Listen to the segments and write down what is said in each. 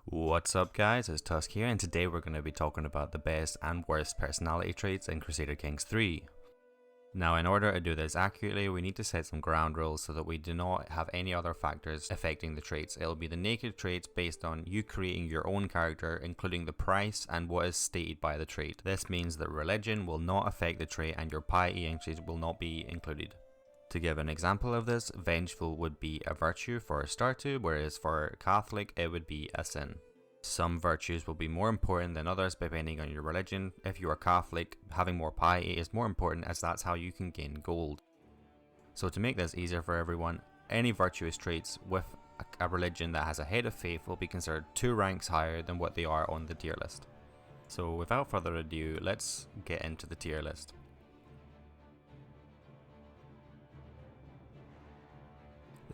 What's up guys, it's Tusk here and today we're going to be talking about the best and worst personality traits in Crusader Kings 3. Now in order to do this accurately, we need to set some ground rules so that we do not have any other factors affecting the traits. It'll be the naked traits based on you creating your own character, including the price and what is stated by the trait. This means that religion will not affect the trait and your piety entries will not be included. To give an example of this, vengeful would be a virtue for a start-to, whereas for Catholic it would be a sin. Some virtues will be more important than others depending on your religion. If you are Catholic, having more piety is more important as that's how you can gain gold. So to make this easier for everyone, any virtuous traits with a religion that has a head of faith will be considered 2 ranks higher than what they are on the tier list. So without further ado, let's get into the tier list.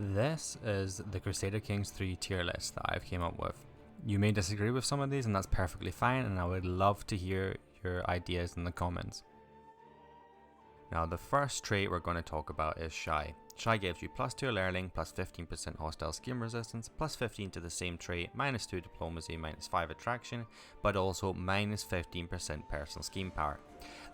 This is the Crusader Kings 3 tier list that I've came up with. You may disagree with some of these and that's perfectly fine, and I would love to hear your ideas in the comments. Now the first trait we're going to talk about is Shy. Shy gives you +2 alerting, +15% hostile scheme resistance, +15 to the same trait, -2 diplomacy, -5 attraction, but also -15% personal scheme power.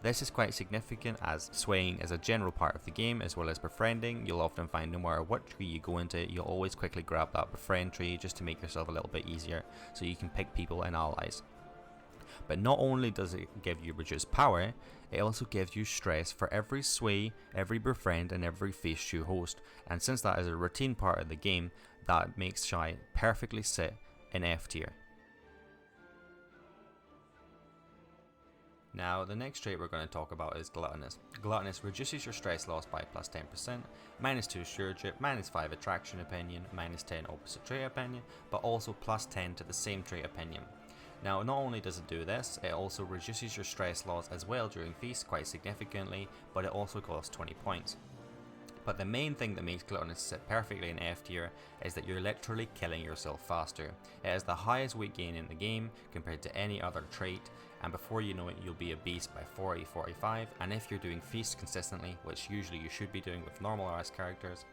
This is quite significant as swaying is a general part of the game as well as befriending. You'll often find no matter what tree you go into, you'll always quickly grab that befriend tree just to make yourself a little bit easier so you can pick people and allies. But not only does it give you reduced power, it also gives you stress for every sway, every befriend and every feast you host, and since that is a routine part of the game, that makes Shy perfectly sit in F tier. Now the next trait we're going to talk about is Gluttonous. Gluttonous reduces your stress loss by +10%, -2 stewardship, -5 attraction opinion, -10 opposite trait opinion, but also +10 to the same trait opinion. Now not only does it do this, it also reduces your stress loss as well during feasts quite significantly, but it also costs 20 points. But the main thing that makes Gluttonous sit perfectly in F tier is that you're literally killing yourself faster. It is the highest weight gain in the game compared to any other trait, and before you know it you'll be a beast by 40-45, and if you're doing feasts consistently, which usually you should be doing with normal RS characters,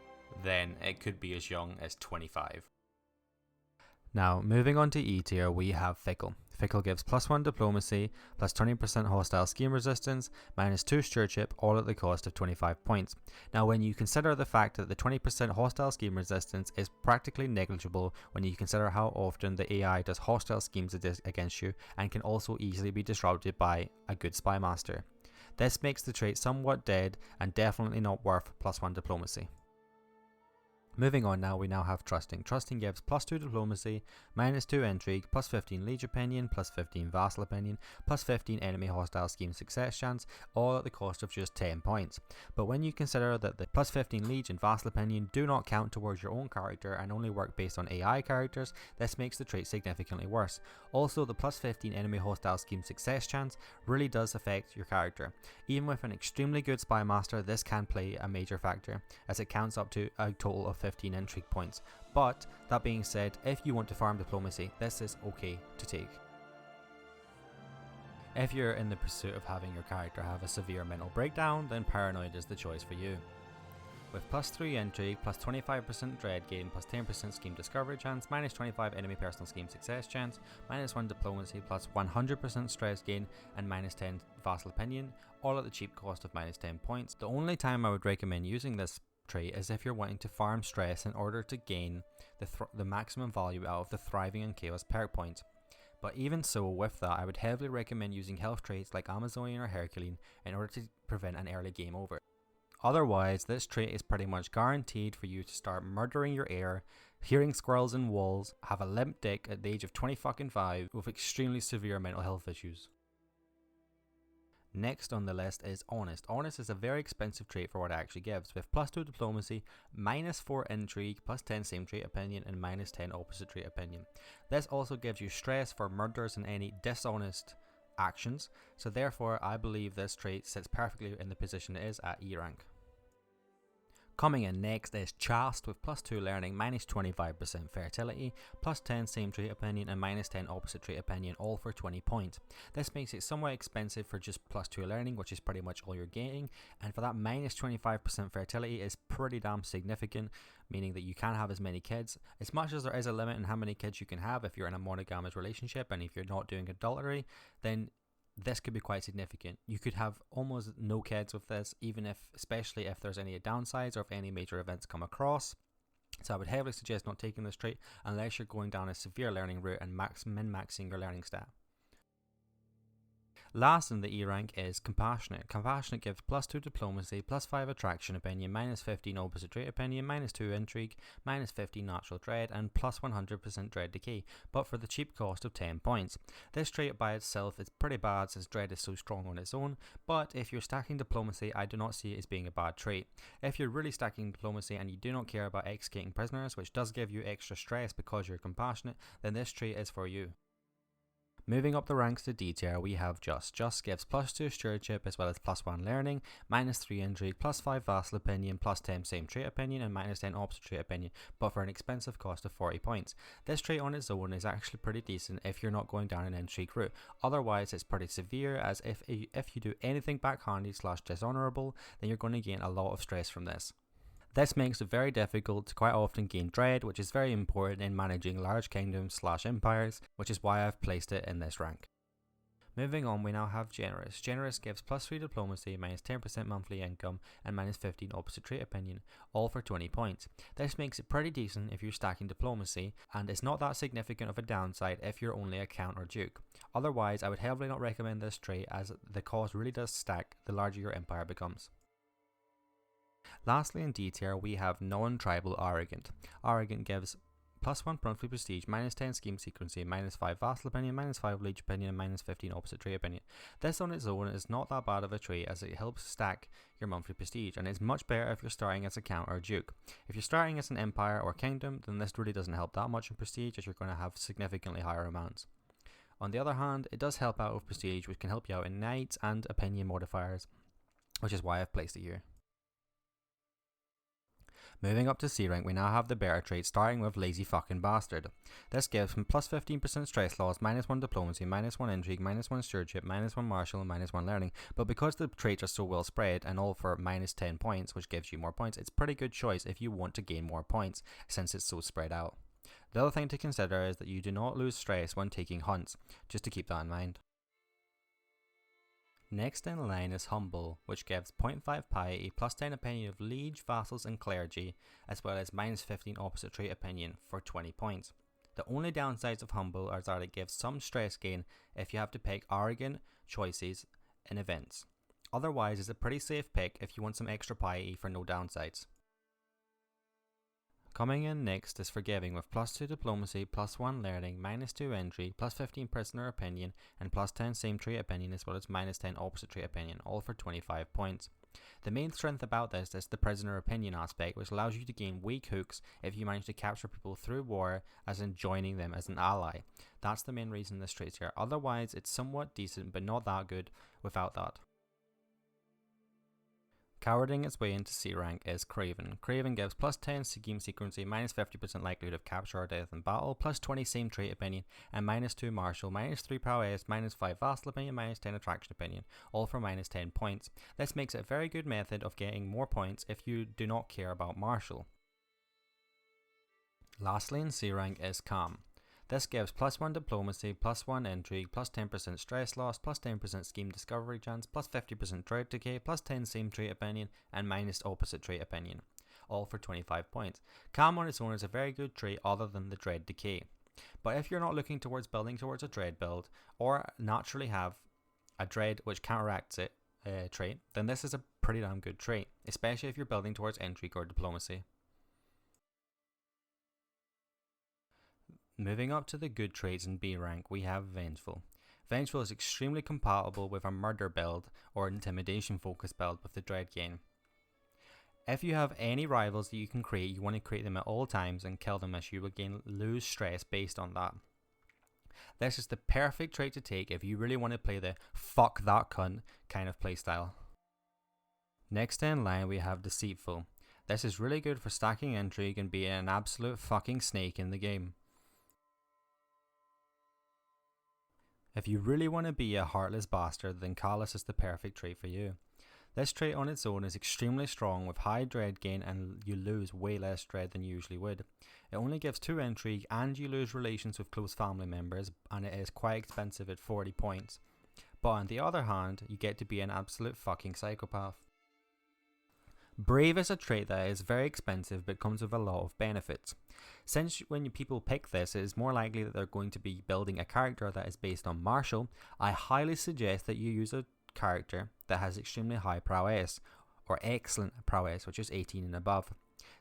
then it could be as young as 25. Now, moving on to E tier, we have Fickle. Fickle gives +1 diplomacy, +20% hostile scheme resistance, -2 stewardship, all at the cost of 25 points. Now, when you consider the fact that the 20% hostile scheme resistance is practically negligible when you consider how often the AI does hostile schemes against you and can also easily be disrupted by a good spy master. This makes the trait somewhat dead and definitely not worth +1 diplomacy. Moving on now, we now have Trusting. Trusting gives +2 diplomacy, -2 intrigue, +15 liege opinion, +15 vassal opinion, +15 enemy hostile scheme success chance, all at the cost of just 10 points. But when you consider that the +15 liege and vassal opinion do not count towards your own character and only work based on AI characters, this makes the trait significantly worse. Also, the +15 enemy hostile scheme success chance really does affect your character. Even with an extremely good spy master, this can play a major factor, as it counts up to a total of 15 intrigue points. But that being said, if you want to farm diplomacy, this is okay to take. If you're in the pursuit of having your character have a severe mental breakdown, then paranoid is the choice for you. With +3 intrigue, +25% dread gain, +10% scheme discovery chance, -25 enemy personal scheme success chance, -1 diplomacy, +100% stress gain, and -10 vassal opinion, all at the cheap cost of -10 points. The only time I would recommend using this trait is if you're wanting to farm stress in order to gain the maximum value out of the Thriving and Chaos perk points. But even so, with that, I would heavily recommend using health traits like Amazonian or Herculean in order to prevent an early game over. Otherwise, this trait is pretty much guaranteed for you to start murdering your heir, hearing squirrels in walls, have a limp dick at the age of 25 with extremely severe mental health issues. Next on the list is Honest. Honest is a very expensive trait for what it actually gives, with +2 diplomacy, -4 intrigue, +10 same trait opinion, and -10 opposite trait opinion. This also gives you stress for murders and any dishonest actions, so therefore I believe this trait sits perfectly in the position it is at E rank. Coming in next is Chaste with +2 learning, -25% fertility, +10 same trait opinion and -10 opposite trait opinion, all for 20 points. This makes it somewhat expensive for just +2 learning, which is pretty much all you're getting, and for that -25% fertility is pretty damn significant, meaning that you can't have as many kids. As much as there is a limit in how many kids you can have if you're in a monogamous relationship and if you're not doing adultery, then this could be quite significant. You could have almost no kids with this, especially if there's any downsides or if any major events come across. So I would heavily suggest not taking this trait unless you're going down a severe learning route and min-maxing your learning stat. Last in the E rank is Compassionate. Compassionate gives +2 diplomacy, +5 attraction opinion, -15 opposite trait opinion, -2 intrigue, -15 natural dread, and +100% dread decay, but for the cheap cost of 10 points. This trait by itself is pretty bad since dread is so strong on its own, but if you're stacking diplomacy, I do not see it as being a bad trait. If you're really stacking diplomacy and you do not care about executing prisoners, which does give you extra stress because you're compassionate, then this trait is for you. Moving up the ranks to D tier, we have Just. Just gives +2 stewardship as well as +1 learning, -3 intrigue, +5 vassal opinion, +10 same trait opinion, and -10 opposite trait opinion, but for an expensive cost of 40 points. This trait on its own is actually pretty decent if you're not going down an intrigue route. Otherwise, it's pretty severe, as if you do anything backhandy / dishonorable, then you're going to gain a lot of stress from this. This makes it very difficult to quite often gain dread, which is very important in managing large kingdoms / empires, which is why I've placed it in this rank. Moving on, we now have Generous. Generous gives +3 diplomacy, -10% monthly income, and -15 opposite trait opinion, all for 20 points. This makes it pretty decent if you're stacking diplomacy, and it's not that significant of a downside if you're only a count or duke. Otherwise, I would heavily not recommend this trait, as the cost really does stack the larger your empire becomes. Lastly, in D tier, we have Non-Tribal Arrogant. Arrogant gives +1 monthly prestige, -10 scheme secrecy, -5 vassal opinion, -5 liege opinion, and -15 opposite trait opinion. This on its own is not that bad of a trait, as it helps stack your monthly prestige, and it's much better if you're starting as a count or a duke. If you're starting as an empire or kingdom, then this really doesn't help that much in prestige, as you're going to have significantly higher amounts. On the other hand, it does help out with prestige, which can help you out in knights and opinion modifiers, which is why I've placed it here. Moving up to C rank, we now have the better trait, starting with Lazy Fucking Bastard. This gives him +15% stress loss, -1 diplomacy, -1 intrigue, -1 stewardship, -1 martial, and -1 learning. But because the traits are so well spread and all for -10 points, which gives you more points, it's a pretty good choice if you want to gain more points since it's so spread out. The other thing to consider is that you do not lose stress when taking hunts, just to keep that in mind. Next in line is Humble, which gives 0.5 piety, +10 opinion of liege, vassals, and clergy, as well as -15 opposite trait opinion for 20 points. The only downsides of Humble are that it gives some stress gain if you have to pick arrogant choices in events. Otherwise, it's a pretty safe pick if you want some extra piety for no downsides. Coming in next is Forgiving with +2 diplomacy, +1 learning, -2 intrigue, +15 prisoner opinion, and +10 same trait opinion, as well as -10 opposite trait opinion, all for 25 points. The main strength about this is the prisoner opinion aspect, which allows you to gain weak hooks if you manage to capture people through war, as in joining them as an ally. That's the main reason this trait's here. Otherwise, it's somewhat decent, but not that good without that. Cowarding its way into C rank is Craven. Craven gives +10 scheme secrecy, -50% likelihood of capture or death in battle, +20 same trait opinion, and -2 martial, -3 prowess, -5 vassal opinion, -10 attraction opinion, all for -10 points. This makes it a very good method of getting more points if you do not care about martial. Lastly in C rank is Calm. This gives +1 diplomacy, +1 intrigue, +10% stress loss, +10% scheme discovery chance, +50% dread decay, +10 same trait opinion, and -opposite trait opinion, all for 25 points. Calm on its own is a very good trait other than the dread decay. But if you're not looking towards building towards a dread build, or naturally have a dread which counteracts it trait, then this is a pretty damn good trait, especially if you're building towards intrigue or diplomacy. Moving up to the good traits in B rank, we have Vengeful. Vengeful is extremely compatible with a murder build or intimidation focused build with the dread gain. If you have any rivals that you can create, you want to create them at all times and kill them, as you will lose stress based on that. This is the perfect trait to take if you really want to play the fuck that cunt kind of playstyle. Next in line we have Deceitful. This is really good for stacking intrigue and being an absolute fucking snake in the game. If you really want to be a heartless bastard, then Callous is the perfect trait for you. This trait on its own is extremely strong with high dread gain, and you lose way less dread than you usually would. It only gives 2 intrigue and you lose relations with close family members, and it is quite expensive at 40 points. But on the other hand, you get to be an absolute fucking psychopath. Brave is a trait that is very expensive but comes with a lot of benefits. Since when people pick this, it is more likely that they're going to be building a character that is based on martial, I highly suggest that you use a character that has extremely high prowess, or excellent prowess, which is 18 and above.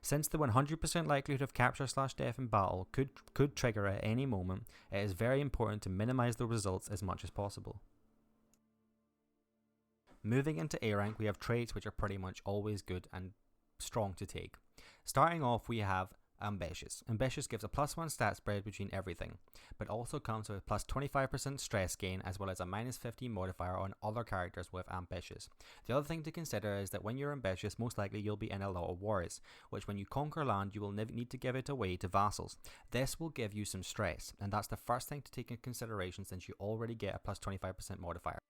Since the 100% likelihood of capture/death in battle could trigger at any moment, it is very important to minimize the results as much as possible. Moving into A rank, we have traits which are pretty much always good and strong to take. Starting off, we have Ambitious. Ambitious gives a +1 stat spread between everything, but also comes with a +25% stress gain as well as a -15 modifier on other characters with Ambitious. The other thing to consider is that when you're ambitious, most likely you'll be in a lot of wars, which when you conquer land, you will need to give it away to vassals. This will give you some stress, and that's the first thing to take into consideration since you already get a +25% modifier.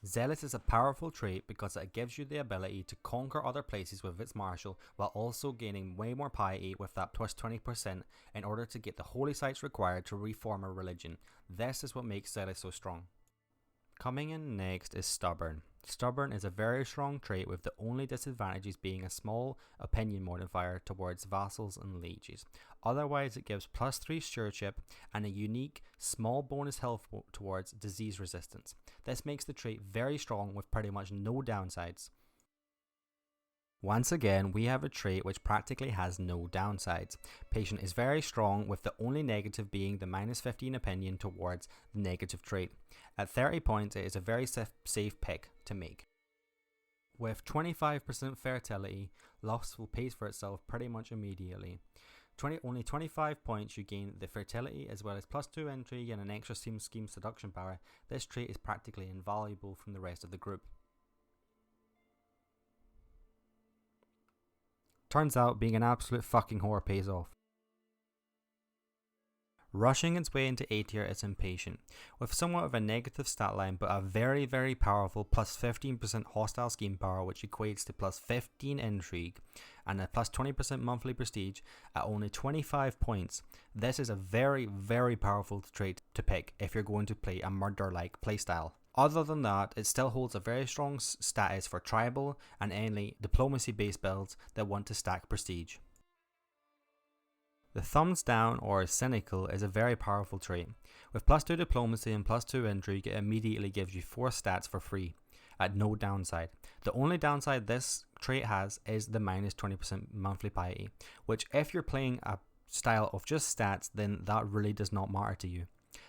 Zealous is a powerful trait because it gives you the ability to conquer other places with its martial, while also gaining way more piety with that +20% in order to get the holy sites required to reform a religion. This is what makes Zealous so strong. Coming in next is Stubborn. Stubborn is a very strong trait with the only disadvantages being a small opinion modifier towards vassals and lieges. Otherwise it gives +3 stewardship and a unique small bonus health towards disease resistance. This makes the trait very strong with pretty much no downsides. Once again, we have a trait which practically has no downsides. Patient is very strong with the only negative being the -15 opinion towards the negative trait. At 30 points, it is a very safe pick to make. With 25% fertility, lust will pay for itself pretty much immediately. Only 25 points you gain the fertility as well as +2 intrigue and an extra scheme seduction power. This trait is practically invaluable from the rest of the group. Turns out being an absolute fucking whore pays off. Rushing its way into A tier is Impatient, with somewhat of a negative stat line but a very very powerful +15% hostile scheme power which equates to +15 intrigue and a +20% monthly prestige at only 25 points. This is a very very powerful trait to pick if you're going to play a murder-like playstyle. Other than that, it still holds a very strong status for tribal and any diplomacy based builds that want to stack prestige. The Thumbs Down or Cynical is a very powerful trait. With +2 diplomacy and +2 intrigue, it immediately gives you 4 stats for free at no downside. The only downside this trait has is the -20% monthly piety, which if you're playing a style of just stats, then that really does not matter to you.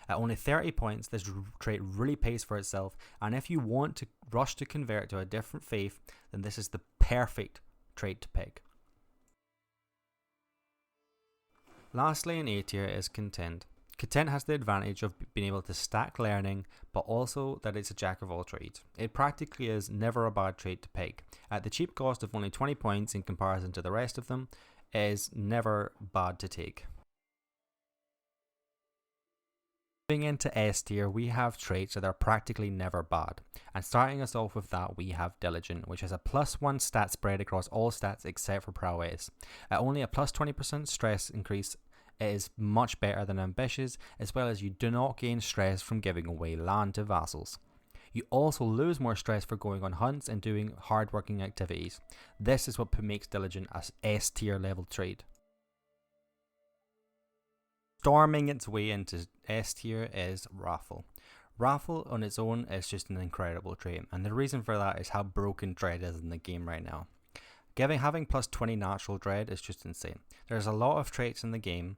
At only 30 points, this trait really pays for itself, and if you want to rush to convert to a different faith, then this is the perfect trait to pick. Lastly in A tier is Content. Content has the advantage of being able to stack learning, but also that it's a jack of all trades. It practically is never a bad trait to pick. At the cheap cost of only 20 points in comparison to the rest of them, it is never bad to take. Moving into S tier, we have traits that are practically never bad, and starting us off with that, we have Diligent, which has a +1 stat spread across all stats except for prowess. At only a +20% stress increase, it is much better than Ambitious, as well as you do not gain stress from giving away land to vassals. You also lose more stress for going on hunts and doing hard-working activities. This is what makes Diligent a S tier level trait. Storming its way into S tier is Wrathful. Wrathful on its own is just an incredible trait, and the reason for that is how broken Dread is in the game right now. Having +20 natural Dread is just insane. There's a lot of traits in the game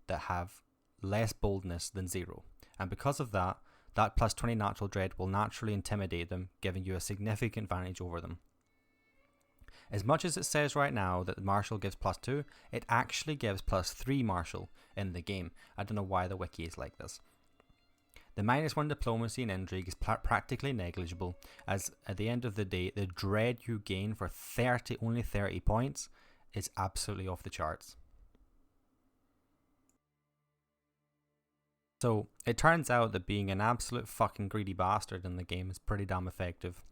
that have less boldness than 0, and because of that +20 natural Dread will naturally intimidate them, giving you a significant advantage over them. As much as it says right now that Martial gives +2, it actually gives +3 Martial in the game. I don't know why the wiki is like this. The -1 diplomacy and intrigue is practically negligible, as at the end of the day, the dread you gain for only 30 points is absolutely off the charts. So it turns out that being an absolute fucking greedy bastard in the game is pretty damn effective.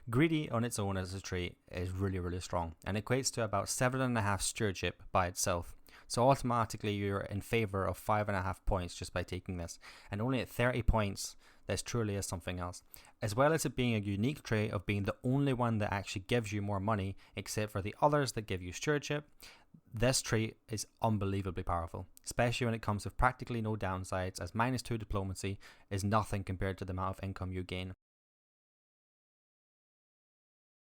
Greedy on its own as a trait is really strong and equates to about 7.5 stewardship by itself. So automatically you're in favour of 5.5 points just by taking this, and only at 30 points this truly is something else. As well as it being a unique trait of being the only one that actually gives you more money except for the others that give you stewardship, this trait is unbelievably powerful, especially when it comes with practically no downsides, as -2 diplomacy is nothing compared to the amount of income you gain.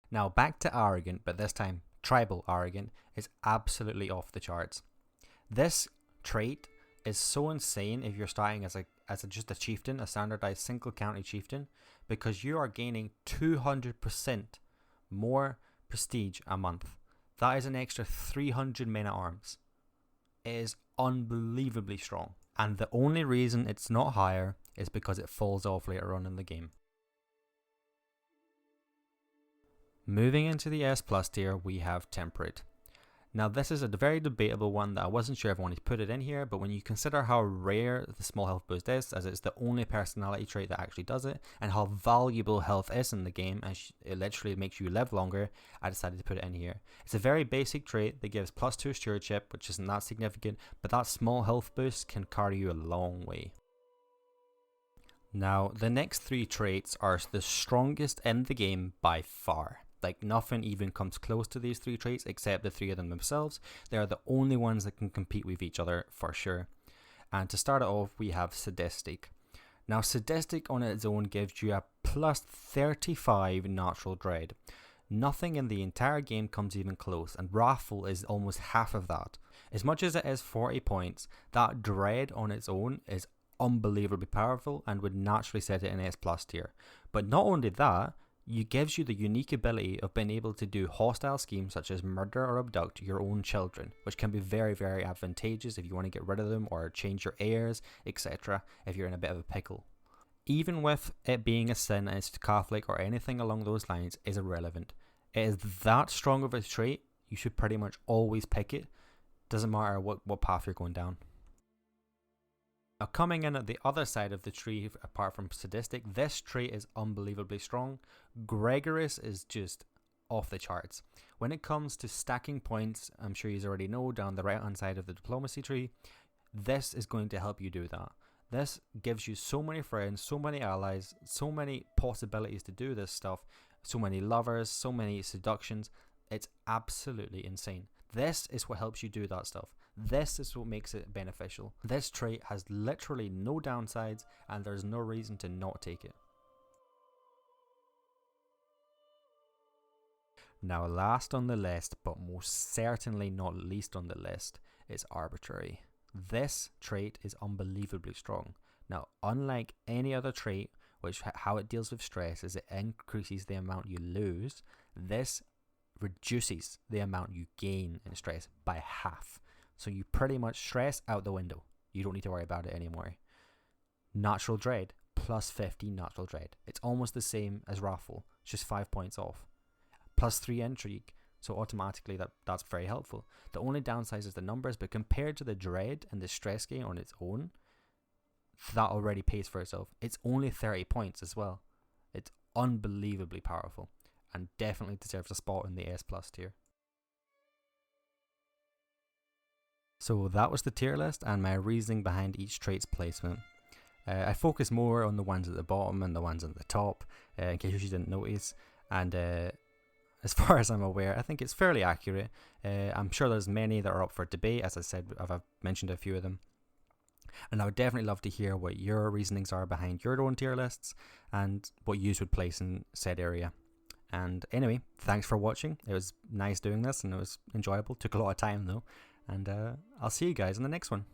Now back to arrogant, but this time tribal arrogant is absolutely off the charts. This trait is so insane if you're starting as just a chieftain, a standardized single county chieftain, because you are gaining 200% more prestige a month. That is an extra 300 men at arms. It is unbelievably strong, and the only reason it's not higher is because it falls off later on in the game. Moving into the S+ tier, we have Temperate. Now this is a very debatable one that I wasn't sure if I wanted to put it in here, but when you consider how rare the small health boost is, as it's the only personality trait that actually does it, and how valuable health is in the game, as it literally makes you live longer, I decided to put it in here. It's a very basic trait that gives +2 stewardship, which isn't that significant, but that small health boost can carry you a long way. Now the next 3 traits are the strongest in the game by far. Like, nothing even comes close to these 3 traits except the 3 of them themselves. They are the only ones that can compete with each other for sure. And to start it off, we have Sadistic. Now Sadistic on its own gives you a +35 natural dread. Nothing in the entire game comes even close, and Wrathful is almost half of that. As much as it is 40 points, that dread on its own is unbelievably powerful and would naturally set it in S+ tier. But not only that, it gives you the unique ability of being able to do hostile schemes such as murder or abduct your own children, which can be very advantageous if you want to get rid of them or change your heirs, etc. if you're in a bit of a pickle. Even with it being a sin and it's Catholic or anything along those lines is irrelevant. It is that strong of a trait, you should pretty much always pick it. Doesn't matter what path you're going down. Now coming in at the other side of the tree, apart from Sadistic, this trait is unbelievably strong. Gregarious is just off the charts. When it comes to stacking points, I'm sure you already know, down the right hand side of the diplomacy tree, this is going to help you do that. This gives you so many friends, so many allies, so many possibilities to do this stuff, so many lovers, so many seductions. It's absolutely insane. This is what helps you do that stuff. This is what makes it beneficial. This trait has literally no downsides, and there's no reason to not take it. Now last on the list, but most certainly not least on the list, is Arbitrary. This trait is unbelievably strong. Now unlike any other trait, which how it deals with stress is it increases the amount you lose, this reduces the amount you gain in stress by half. So you pretty much stress out the window. You don't need to worry about it anymore. Natural dread, +50 natural dread. It's almost the same as Wrathful, it's just 5 points off. +3 intrigue, so automatically that's very helpful. The only downside is the numbers, but compared to the dread and the stress gain on its own, that already pays for itself. It's only 30 points as well. It's unbelievably powerful, and definitely deserves a spot in the S+ tier. So that was the tier list and my reasoning behind each trait's placement. I focus more on the ones at the bottom and the ones at the top, in case you didn't notice, and as far as I'm aware, I think it's fairly accurate. I'm sure there's many that are up for debate, as I said, I've mentioned a few of them. And I would definitely love to hear what your reasonings are behind your own tier lists and what you would place in said area. And anyway, thanks for watching. It was nice doing this and it was enjoyable. Took a lot of time though. And I'll see you guys in the next one.